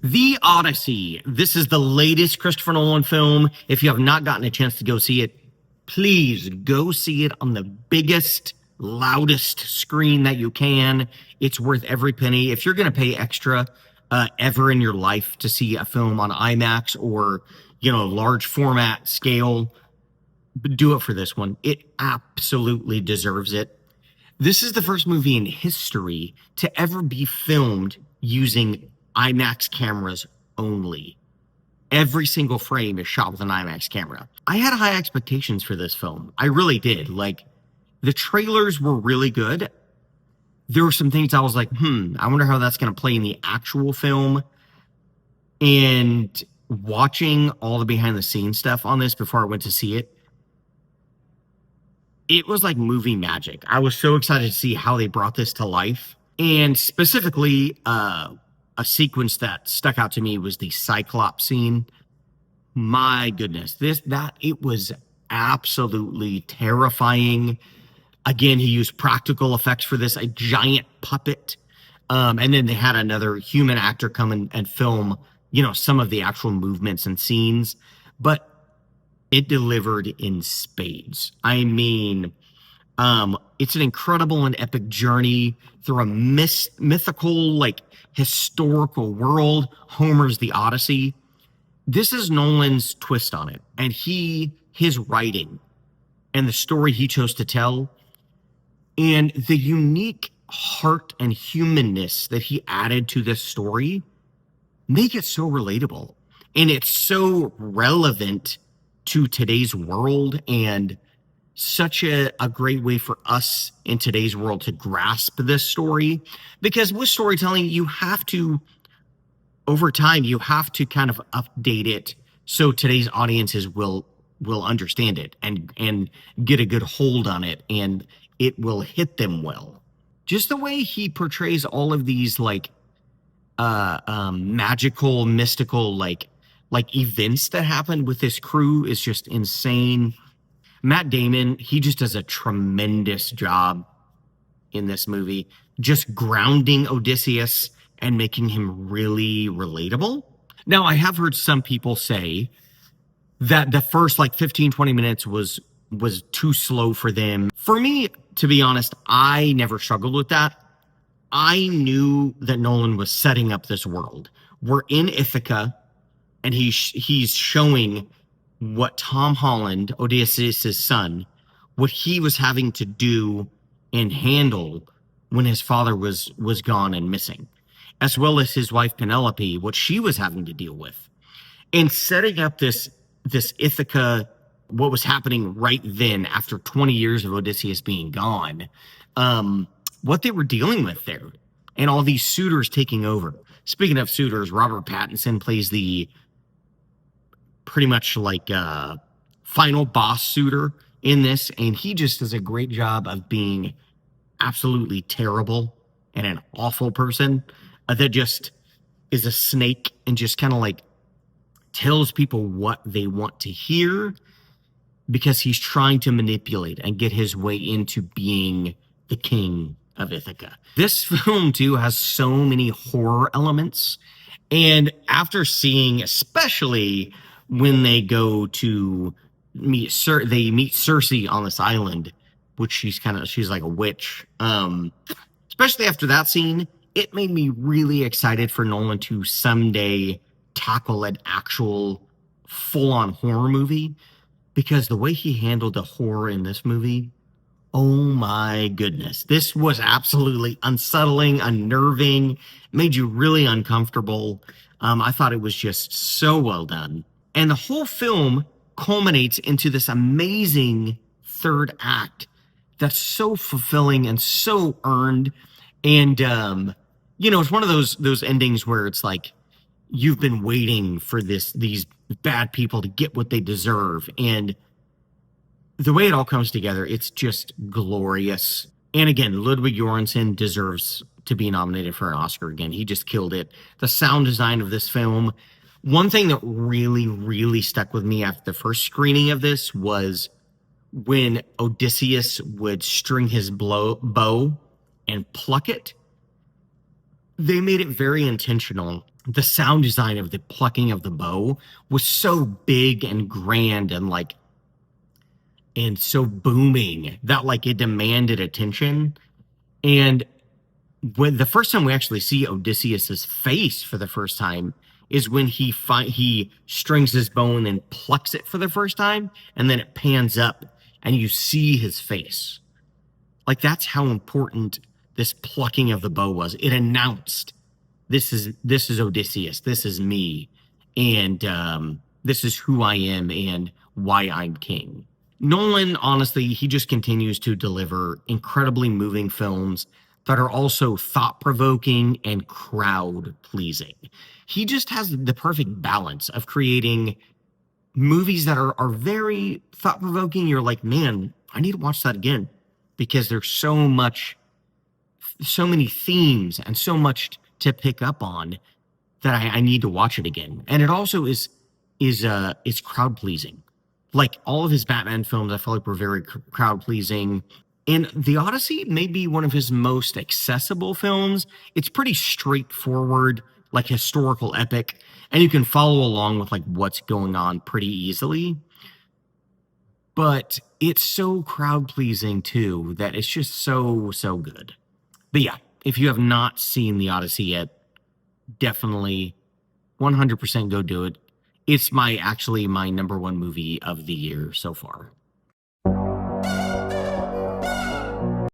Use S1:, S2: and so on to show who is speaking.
S1: The Odyssey. This is the latest Christopher Nolan film. If you have not gotten a chance to go see it, please go see it on the biggest, loudest screen that you can. It's worth every penny. If you're going to pay extra ever in your life to see a film on IMAX or, large format scale, do it for this one. It absolutely deserves it. This is the first movie in history to ever be filmed using IMAX cameras only. Every single frame is shot with an IMAX camera. I had high expectations for this film. I really did. Like, the trailers were really good. There were some things I was like, I wonder how that's going to play in the actual film. And watching all the behind the scenes stuff on this before I went to see it, it was like movie magic. I was so excited to see how they brought this to life. And specifically, a sequence that stuck out to me was the Cyclops scene. My goodness, it was absolutely terrifying. Again, he used practical effects for this, a giant puppet. And then they had another human actor come and film, some of the actual movements and scenes. But it delivered in spades. I mean, it's an incredible and epic journey through a mythical, historical world. Homer's The Odyssey. This is Nolan's twist on it. And his writing and the story he chose to tell and the unique heart and humanness that he added to this story make it so relatable. And it's so relevant to today's world and such a great way for us in today's world to grasp this story. Because with storytelling, over time, you have to kind of update it so today's audiences will understand it and get a good hold on it and it will hit them well. Just the way he portrays all of these magical, mystical, events that happen with this crew is just insane. Matt Damon, he just does a tremendous job in this movie, just grounding Odysseus and making him really relatable. Now, I have heard some people say that the first 15, 20 minutes was too slow for them. For me, to be honest, I never struggled with that. I knew that Nolan was setting up this world. We're in Ithaca, and he's showing what Tom Holland, Odysseus' son, what he was having to do and handle when his father was gone and missing, as well as his wife Penelope, what she was having to deal with. And setting up this Ithaca, what was happening right then after 20 years of Odysseus being gone, what they were dealing with there, and all these suitors taking over. Speaking of suitors, Robert Pattinson plays the pretty much final boss suitor in this, and he just does a great job of being absolutely terrible and an awful person that just is a snake and just kind of tells people what they want to hear because he's trying to manipulate and get his way into being the king of Ithaca. This film too has so many horror elements, and after seeing, especially when they go to meet Cersei on this island, which she's like a witch. Especially after that scene, it made me really excited for Nolan to someday tackle an actual full-on horror movie, because the way he handled the horror in this movie, oh my goodness. This was absolutely unsettling, unnerving, made you really uncomfortable. I thought it was just so well done. And the whole film culminates into this amazing third act that's so fulfilling and so earned. And, it's one of those endings where it's like you've been waiting for these bad people to get what they deserve. And the way it all comes together, it's just glorious. And again, Ludwig Göransson deserves to be nominated for an Oscar again. He just killed it. The sound design of this film. One thing that really, really stuck with me after the first screening of this was when Odysseus would string his bow and pluck it. They made it very intentional the sound design of the plucking of the bow was so big and grand and like and so booming that like it demanded attention. And when the first time we actually see Odysseus's face for the first time is when he strings his bow and then plucks it for the first time, and then it pans up and you see his face. Like that's how important this plucking of the bow was. It announced this is Odysseus, this is me, and this is who I am and why I'm king. Nolan, honestly, he just continues to deliver incredibly moving films that are also thought provoking and crowd pleasing. He just has the perfect balance of creating movies that are very thought provoking. You're like, man, I need to watch that again because there's so many themes and so much to pick up on that I need to watch it again. And it also is crowd pleasing. Like all of his Batman films, I feel like were very crowd pleasing. And The Odyssey may be one of his most accessible films. It's pretty straightforward, like historical epic, and you can follow along with like what's going on pretty easily. But it's so crowd pleasing too that it's just so good. But yeah, if you have not seen The Odyssey yet, definitely 100% go do it. It's my actually my number one movie of the year so far.